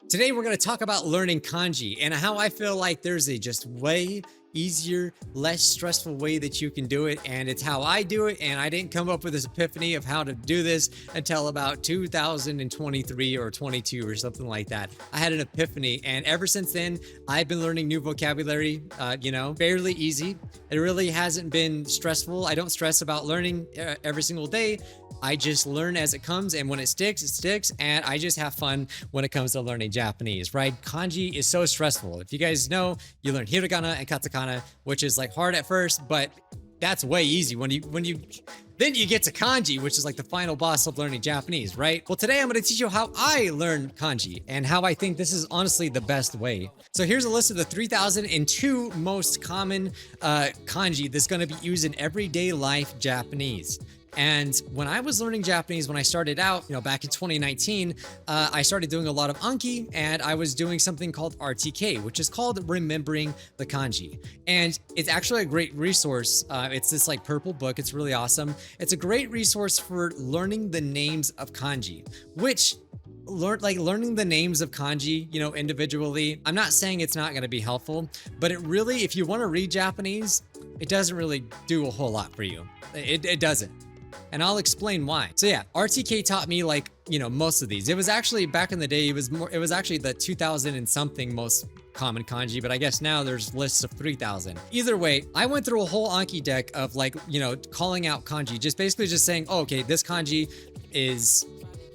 Today we're going to talk about learning kanji and how I feel like there's a just way easier, less stressful way that you can do it, and it's how I do it. And I didn't come up with this epiphany of how to do this until about 2023 or 22 or something like that. I had an epiphany, and ever since then I've been learning new vocabulary, fairly easy. It really hasn't been stressful. I don't stress about learning every single day. I just learn as it comes, and when it sticks, and I just have fun when it comes to learning Japanese, right? Kanji is so stressful. If you guys know, you learn Hiragana and Katakana, which is like hard at first, but that's way easy when you then you get to kanji, which is like the final boss of learning Japanese, right? Well, today I'm going to teach you how I learned kanji and how I think this is honestly the best way. So here's a list of the 3,002 most common kanji that's going to be used in everyday life Japanese. And when I was learning Japanese, when I started out, back in 2019, I started doing a lot of Anki, and I was doing something called RTK, which is called Remembering the Kanji. And it's actually a great resource. It's this like purple book. It's really awesome. It's a great resource for learning the names of kanji, which learning the names of kanji, individually. I'm not saying it's not going to be helpful, but it really, if you want to read Japanese, it doesn't really do a whole lot for you. It doesn't. And I'll explain why. So yeah, RTK taught me most of these. It was actually back in the day, it was actually the 2000 and something most common kanji, but I guess now there's lists of 3,000. Either way, I went through a whole Anki deck of calling out kanji, basically just saying, oh, okay, this kanji is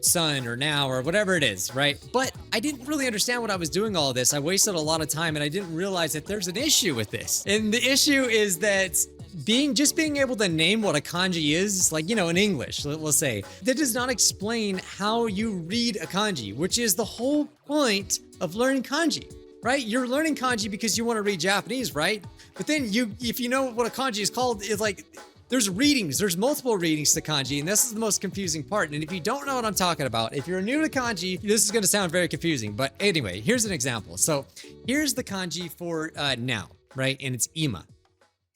sun or now or whatever it is, right? But I didn't really understand what I was doing all of this. I wasted a lot of time, and I didn't realize that there's an issue with this. And the issue is that being able to name what a kanji is, in English, let's say, that does not explain how you read a kanji, which is the whole point of learning kanji, right? You're learning kanji because you want to read Japanese, right? But then if you know what a kanji is called, it's there's multiple readings to kanji, and this is the most confusing part. And if you don't know what I'm talking about, if you're new to kanji, this is going to sound very confusing. But anyway, here's an example. So here's the kanji for now, right? And it's ima.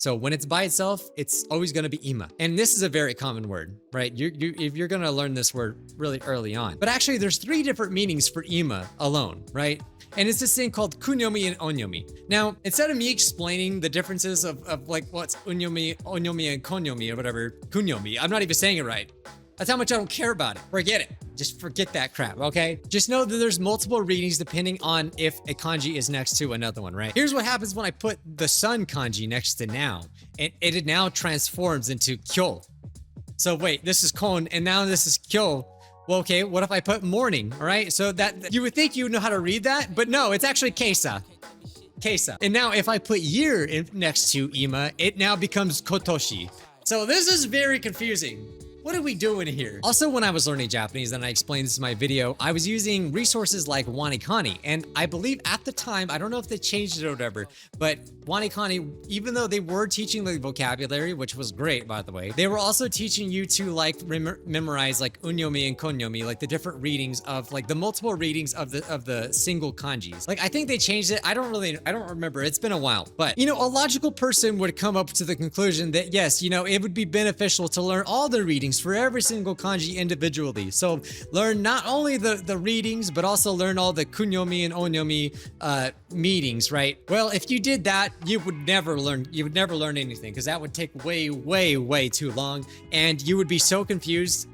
So when it's by itself, it's always going to be ima. And this is a very common word, right? If you're going to learn this word really early on. But actually, there's 3 different meanings for ima alone, right? And it's this thing called kunyomi and onyomi. Now, instead of me explaining the differences of what's onyomi and konyomi or whatever, kunyomi, I'm not even saying it right. That's how much I don't care about it. Forget it. Just forget that crap, okay? Just know that there's multiple readings depending on if a kanji is next to another one, right? Here's what happens when I put the sun kanji next to now. And it now transforms into kyo. So wait, this is kon, and now this is kyo. Well, okay, what if I put morning, all right? So that you would think you know how to read that, but no, it's actually keisa. Keisa. And now if I put year next to ima, it now becomes kotoshi. So this is very confusing. What are we doing here? Also, when I was learning Japanese, and I explained this in my video, I was using resources like Wanikani. And I believe at the time, I don't know if they changed it or whatever, but Wanikani, even though they were teaching the vocabulary, which was great, by the way, they were also teaching you to memorize unyomi and konyomi, the different readings of the multiple readings of the single kanjis. I think they changed it. I don't remember. It's been a while, but a logical person would come up to the conclusion that yes, it would be beneficial to learn all the readings for every single kanji individually. So learn not only the readings, but also learn all the kunyomi and onyomi meanings, right? Well, if you did that, you would never learn anything, because that would take way too long, and you would be so confused.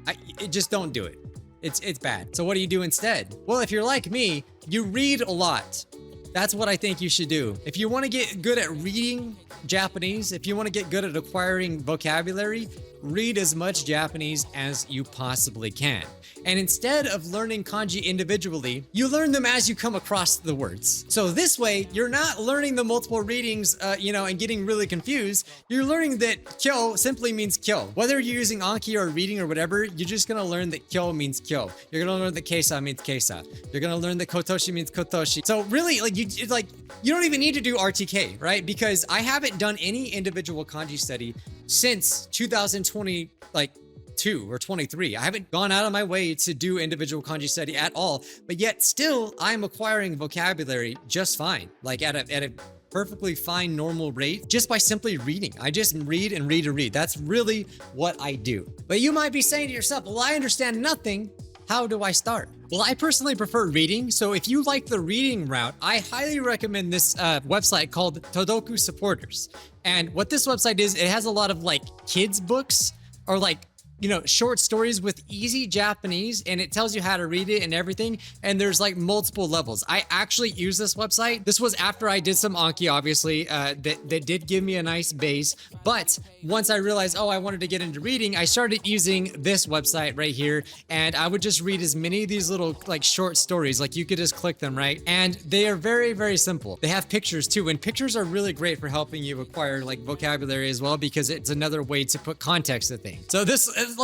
Just don't do it. It's bad. So what do you do instead? Well, if you're like me, you read a lot. That's what I think you should do. If you want to get good at reading Japanese, if you want to get good at acquiring vocabulary, read as much Japanese as you possibly can. And instead of learning kanji individually, you learn them as you come across the words. So this way, you're not learning the multiple readings, and getting really confused. You're learning that kyo simply means kyo. Whether you're using Anki or reading or whatever, you're just gonna learn that kyo means kyo. You're gonna learn that keisa means keisa. You're gonna learn that kotoshi means kotoshi. So really, you don't even need to do RTK, right? Because I haven't done any individual kanji study since 2020, 2 or 23. I haven't gone out of my way to do individual kanji study at all, but yet still I'm acquiring vocabulary just fine, at a perfectly fine normal rate just by simply reading. I just read and read and read. That's really what I do. But you might be saying to yourself, well, I understand nothing how do I start? Well, I personally prefer reading. So if you like the reading route, I highly recommend this website called Todoku Supporters. And what this website is, it has a lot of like kids books or like, you know, short stories with easy Japanese, and it tells you how to read it and everything. And there's like multiple levels. I actually use this website. This was after I did some Anki, obviously, that did give me a nice base. But once I realized, oh, I wanted to get into reading, I started using this website right here. And I would just read as many of these little like short stories, like you could just click them, right? And they are very, very simple. They have pictures too. And pictures are really great for helping you acquire like vocabulary as well, because it's another way to put context to things. So this is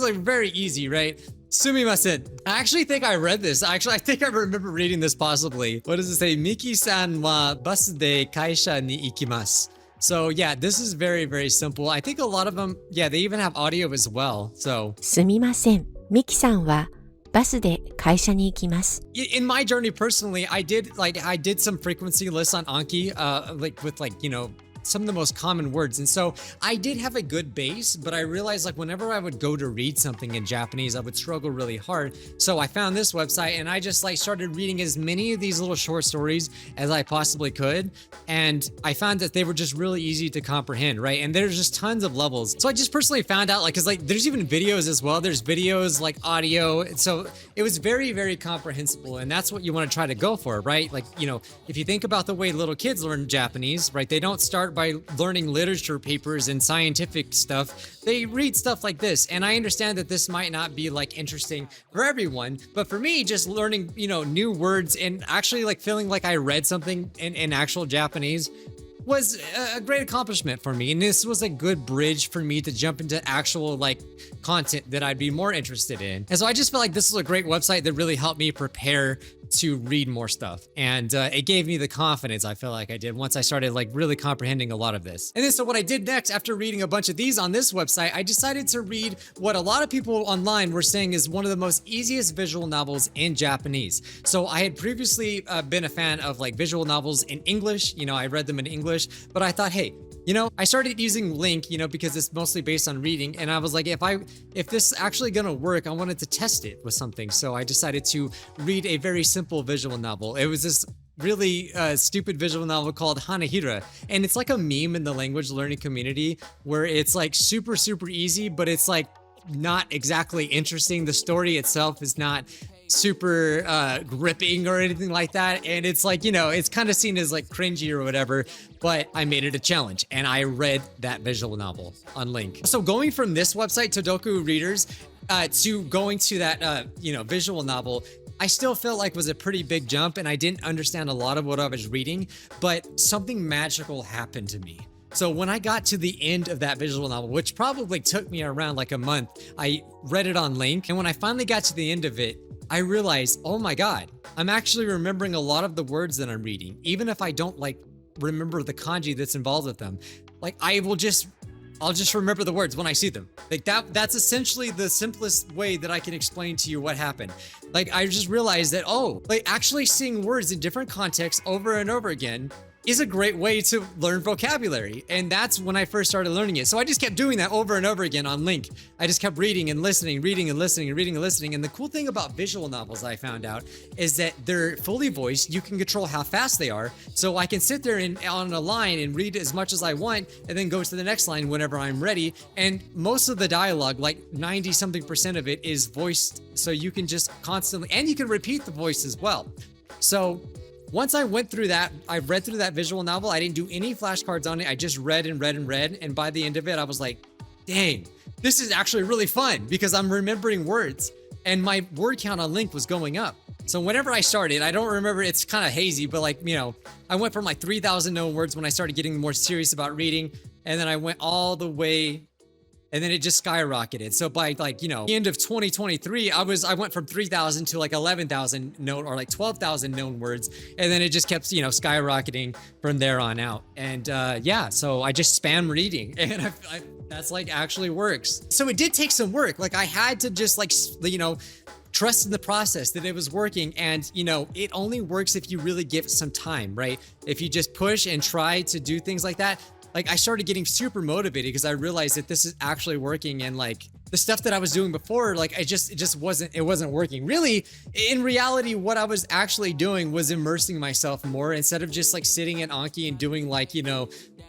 like very easy, right? Sumimasen. I actually think I read this. Actually, I think I remember reading this possibly. What does it say? Miki-san wa basu de kaisha ni ikimasu. So yeah, this is very, very simple. I think a lot of them, yeah, they even have audio as well. So. すみません。ミキさんはバスで会社に行きます。 In my journey personally, I did some frequency lists on Anki, like with like, you know, some of the most common words. And so I did have a good base, but I realized like whenever I would go to read something in Japanese, I would struggle really hard. So I found this website and I just like started reading as many of these little short stories as I possibly could. And I found that they were just really easy to comprehend, right? And there's just tons of levels. So I just personally found out like, cause like there's even videos as well. There's videos like audio. So it was very, very comprehensible. And that's what you want to try to go for, right? Like, you know, if you think about the way little kids learn Japanese, right? They don't start by learning literature papers and scientific stuff. They read stuff like this. And I understand that this might not be like interesting for everyone, but for me, just learning, you know, new words and actually like feeling like I read something in actual Japanese was a great accomplishment for me. And this was a good bridge for me to jump into actual like content that I'd be more interested in. And so I just felt like this was a great website that really helped me prepare to read more stuff. And it gave me the confidence I feel like I did once I started like really comprehending a lot of this. And then so what I did next after reading a bunch of these on this website, I decided to read what a lot of people online were saying is one of the most easiest visual novels in Japanese. So I had previously been a fan of like visual novels in English. You know, I read them in English, but I thought, hey, you know, I started using Link, you know, because it's mostly based on reading. And I was like, if this is actually gonna work, I wanted to test it with something. So I decided to read a very simple visual novel. It was this really stupid visual novel called Hanahira. And it's like a meme in the language learning community where it's like super, super easy, but it's like not exactly interesting. The story itself is not super gripping or anything like that, and it's like, you know, it's kind of seen as like cringy or whatever, but I made it a challenge and I read that visual novel on Link. So going from this website, Todoku Readers, to going to that you know, visual novel, I still felt like was a pretty big jump, and I didn't understand a lot of what I was reading, but something magical happened to me. So when I got to the end of that visual novel, which probably took me around like a month, I read it on Link, and when I finally got to the end of it, I realized, oh my God, I'm actually remembering a lot of the words that I'm reading, even if I don't like remember the kanji that's involved with them. Like I'll just remember the words when I see them. Like that's essentially the simplest way that I can explain to you what happened. Like I just realized that, oh, like actually seeing words in different contexts over and over again is a great way to learn vocabulary. And that's when I first started learning it. So I just kept doing that over and over again on Link. I just kept reading and listening, reading and listening and reading and listening. And the cool thing about visual novels I found out is that they're fully voiced. You can control how fast they are. So I can sit there and on a line and read as much as I want and then go to the next line whenever I'm ready. And most of the dialogue, like 90 something percent of it, is voiced. So you can just constantly, and you can repeat the voice as well. So once I went through that, I read through that visual novel. I didn't do any flashcards on it. I just read and read and read. And by the end of it, I was like, dang, this is actually really fun because I'm remembering words and my word count on Link was going up. So whenever I started, I don't remember, it's kind of hazy, but like, you know, I went from like 3,000 known words when I started getting more serious about reading. And then I went all the way, and then it just skyrocketed. So by like, you know, the end of 2023, I went from 3,000 to like 11,000 known or like 12,000 known words. And then it just kept, you know, skyrocketing from there on out. And yeah, so I just spam reading and that's like actually works. So it did take some work. Like I had to just like, you know, trust in the process that it was working. And, you know, it only works if you really give it some time, right? If you just push and try to do things like that. Like I started getting super motivated because I realized that this is actually working, and like the stuff that I was doing before, like it just wasn't working. Really, in reality, what I was actually doing was immersing myself more instead of just like sitting at Anki and doing like,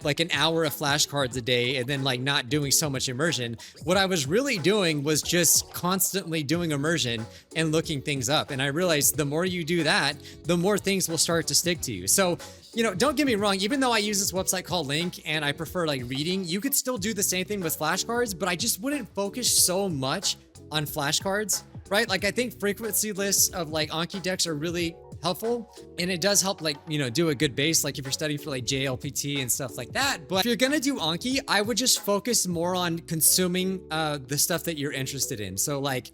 like an hour of flashcards a day and then like not doing so much immersion. What I was really doing was just constantly doing immersion and looking things up. And I realized the more you do that, the more things will start to stick to you. So, don't get me wrong, even though I use this website called Link and I prefer like reading, you could still do the same thing with flashcards, but I just wouldn't focus so much on flashcards, right? Like I think frequency lists of like Anki decks are really helpful, and it does help like, do a good base, like if you're studying for like JLPT and stuff like that. But if you're gonna do Anki, I would just focus more on consuming the stuff that you're interested in. So like,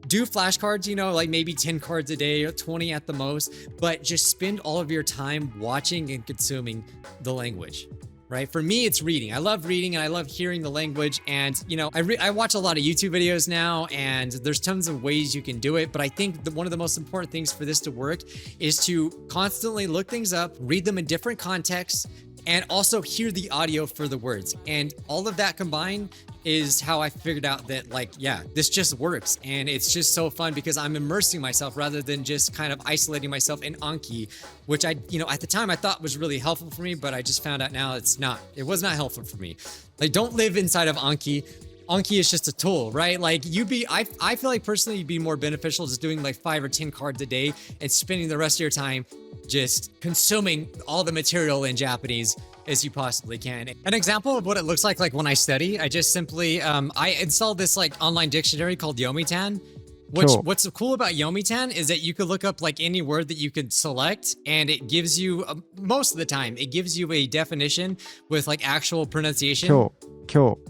do flashcards, like maybe 10 cards a day or 20 at the most, but just spend all of your time watching and consuming the language, right? For me, it's reading. I love reading and I love hearing the language. And, I watch a lot of YouTube videos now, and there's tons of ways you can do it. But I think one of the most important things for this to work is to constantly look things up, read them in different contexts, and also hear the audio for the words. And all of that combined is how I figured out that like, yeah, this just works. And it's just so fun because I'm immersing myself rather than just kind of isolating myself in Anki, which I, at the time I thought was really helpful for me, but I just found out now it was not helpful for me. Like, don't live inside of Anki. Anki is just a tool, right? Like I feel like personally you'd be more beneficial just doing like 5 or 10 cards a day and spending the rest of your time just consuming all the material in Japanese as you possibly can. An example of what it looks like when I study, I just simply, I installed this like online dictionary called Yomitan. What's cool about Yomitan is that you could look up like any word that you could select, and it gives you, most of the time, it gives you a definition with like actual pronunciation.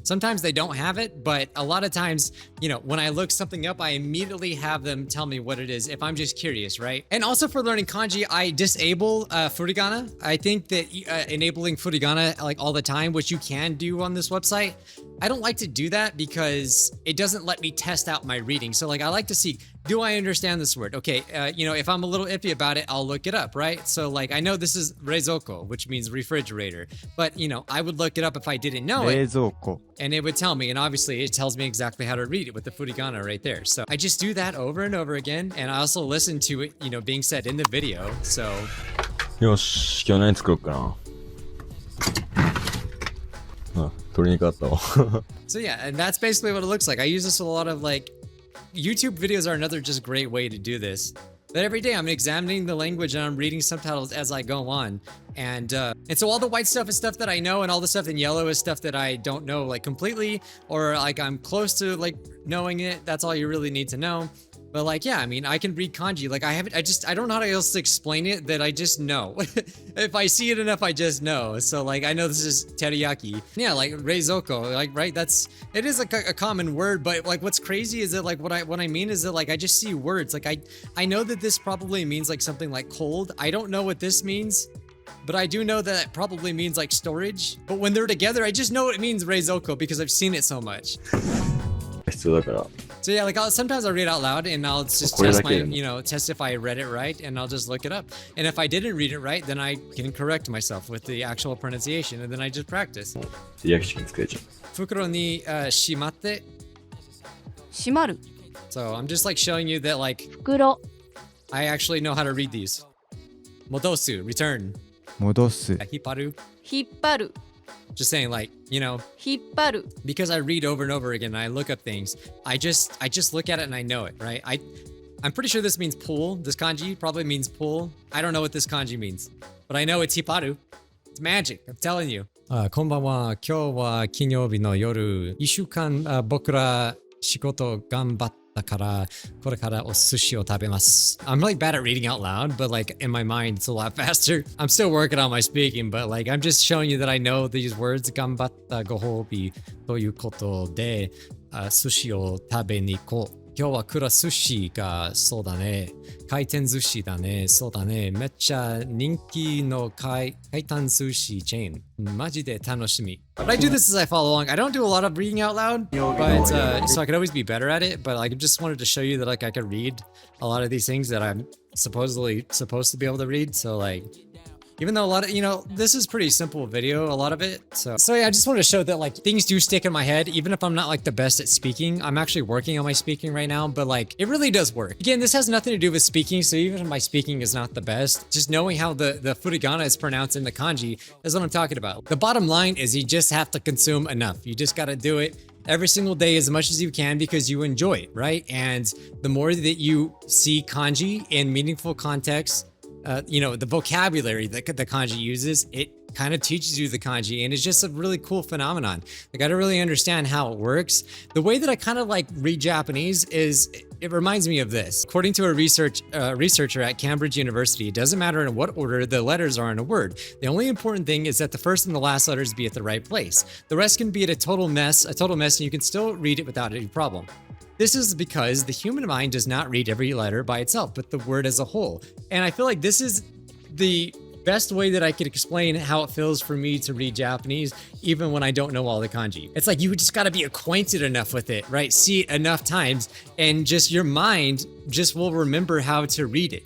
Sometimes they don't have it, but a lot of times, when I look something up, I immediately have them tell me what it is if I'm just curious, right? And also for learning kanji, I disable furigana. I think that enabling furigana like all the time, which you can do on this website, I don't like to do that because it doesn't let me test out my reading. So like I like to see, do I understand this word? Okay, if I'm a little iffy about it, I'll look it up, right? So like I know this is reizoko, which means refrigerator, but I would look it up if I didn't know it. And it would tell me, and obviously it tells me exactly how to read it with the furigana right there. So I just do that over and over again, and I also listen to it, being said in the video. So よし、今日何作ろうかな。あ、鶏肉あったわ。So yeah, and that's basically what it looks like. I use this a lot of like, YouTube videos are another just great way to do this. But every day I'm examining the language and I'm reading subtitles as I go on. And so all the white stuff is stuff that I know, and all the stuff in yellow is stuff that I don't know like completely, or like I'm close to like knowing it. That's all you really need to know. But like, yeah, I mean, I can read kanji. Like I don't know how else to explain it, that I just know. If I see it enough, I just know. So like, I know this is teriyaki. Yeah, like reizoko, like, right? It is like a common word, but like what's crazy is that like, what I mean is that like, I just see words. Like I know that this probably means like something like cold. I don't know what this means, but I do know that it probably means like storage. But when they're together, I just know it means reizoko because I've seen it so much. 必要だから。 So yeah, like sometimes I'll read out loud and I'll just test test if I read it right, and I'll just look it up. And if I didn't read it right, then I can correct myself with the actual pronunciation, and then I just practice. 焼きチキン作れちゃう。袋にshimatte. 閉まる So I'm just like showing you that like 袋 I actually know how to read these. Modosu, return. 戻す Hipparu. 引っ張る Just saying like, 引っ張る because I read over and over again and I look up things, I just look at it and I know it, right? I'm pretty sure this means pull. This kanji probably means pull. I don't know what this kanji means, but I know it's hipparu. It's magic, I'm telling you. こんばんは。今日は金曜日の夜。1週間僕ら仕事頑張ったから、これからお寿司を食べます。I'm like bad at reading out loud, but like in my mind it's a lot faster. I'm still working on my speaking, but like I'm just showing you that I know these words. 頑張ったご褒美ということで、寿司を食べに行こう。今日はくら寿司がそうだね。回転寿司だね。そうだね。めっちゃ人気の回転寿司チェーン。マジで楽しみ。But I do this as I follow along. I don't do a lot of reading out loud, but so I could always be better at it. But like, I just wanted to show you that like I could read a lot of these things that I'm supposedly supposed to be able to read. So like, even though a lot of, this is pretty simple video, a lot of it. So yeah, I just wanted to show that like things do stick in my head, even if I'm not like the best at speaking. I'm actually working on my speaking right now, but like it really does work. Again, this has nothing to do with speaking. So even if my speaking is not the best, just knowing how the Hiragana is pronounced in the Kanji is what I'm talking about. The bottom line is you just have to consume enough. You just got to do it every single day as much as you can because you enjoy it, right? And the more that you see kanji in meaningful context, the vocabulary that the kanji uses, it kind of teaches you the kanji, and it's just a really cool phenomenon. Like, I don't really understand how it works. The way that I kind of like read Japanese is, it reminds me of this. According to a researcher at Cambridge University, it doesn't matter in what order the letters are in a word. The only important thing is that the first and the last letters be at the right place. The rest can be at a total mess, and you can still read it without any problem. This is because the human mind does not read every letter by itself, but the word as a whole. And I feel like this is the best way that I could explain how it feels for me to read Japanese, even when I don't know all the kanji. It's like you just got to be acquainted enough with it, right? See it enough times, and just your mind just will remember how to read it.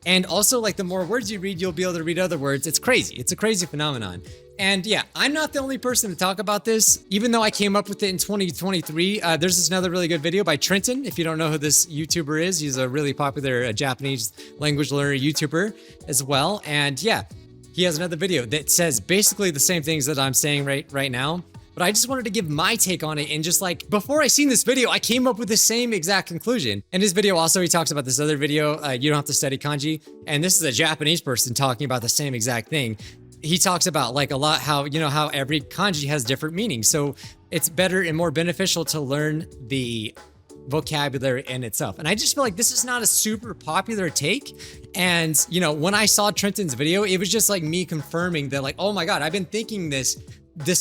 And also, like, the more words you read, you'll be able to read other words. It's crazy. It's a crazy phenomenon. And yeah, I'm not the only person to talk about this, even though I came up with it in 2023. There's this another really good video by Trenton. If you don't know who this YouTuber is, he's a really popular Japanese language learner YouTuber as well. And yeah, he has another video that says basically the same things that I'm saying right now. But I just wanted to give my take on it, and just like, before I seen this video, I came up with the same exact conclusion. In his video also, he talks about this other video, you don't have to study kanji. And this is a Japanese person talking about the same exact thing. He talks about like a lot how every kanji has different meanings. So it's better and more beneficial to learn the vocabulary in itself. And I just feel like this is not a super popular take. And when I saw Trenton's video, it was just like me confirming that, like, oh my God, I've been thinking this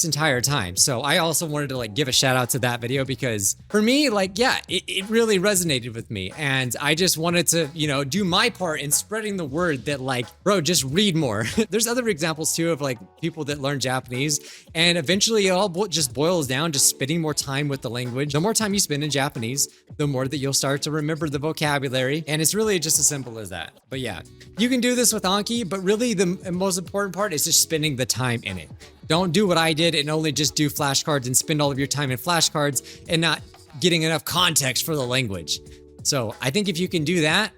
entire time. So I also wanted to like give a shout out to that video, because for me, like, yeah, it really resonated with me, and I just wanted to do my part in spreading the word that, like, bro, just read more. There's other examples too of like people that learn Japanese, and eventually it all just boils down to spending more time with the language. The more time you spend in Japanese, the more that you'll start to remember the vocabulary, and it's really just as simple as that. But yeah, you can do this with Anki, but really the most important part is just spending the time in it. Don't do what I did and only just do flashcards and spend all of your time in flashcards and not getting enough context for the language. So I think if you can do that,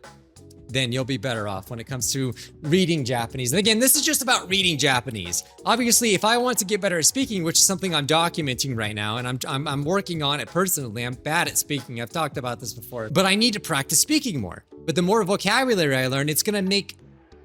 then you'll be better off when it comes to reading Japanese. And again, this is just about reading Japanese. Obviously, if I want to get better at speaking, which is something I'm documenting right now, and I'm working on it personally. I'm bad at speaking. I've talked about this before, but I need to practice speaking more. But the more vocabulary I learn, it's gonna make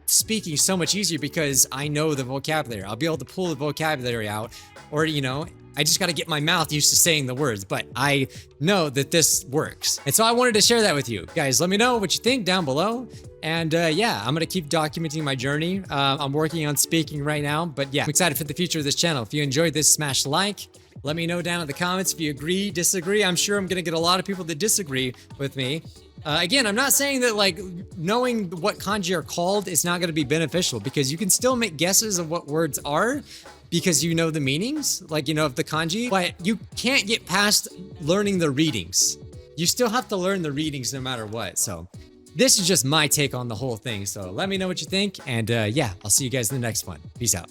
speaking so much easier because I know the vocabulary. I'll be able to pull the vocabulary out, or I just got to get my mouth used to saying the words, but I know that this works. And so I wanted to share that with you guys. Let me know what you think down below. And yeah, I'm going to keep documenting my journey. I'm working on speaking right now, but yeah, I'm excited for the future of this channel. If you enjoyed this, smash like. Let me know down in the comments if you agree, disagree. I'm sure I'm going to get a lot of people that disagree with me. Again, I'm not saying that like knowing what kanji are called is not going to be beneficial, because you can still make guesses of what words are because you know the meanings, like of the kanji, but you can't get past learning the readings. You still have to learn the readings no matter what. So this is just my take on the whole thing. So let me know what you think, and yeah, I'll see you guys in the next one. Peace out.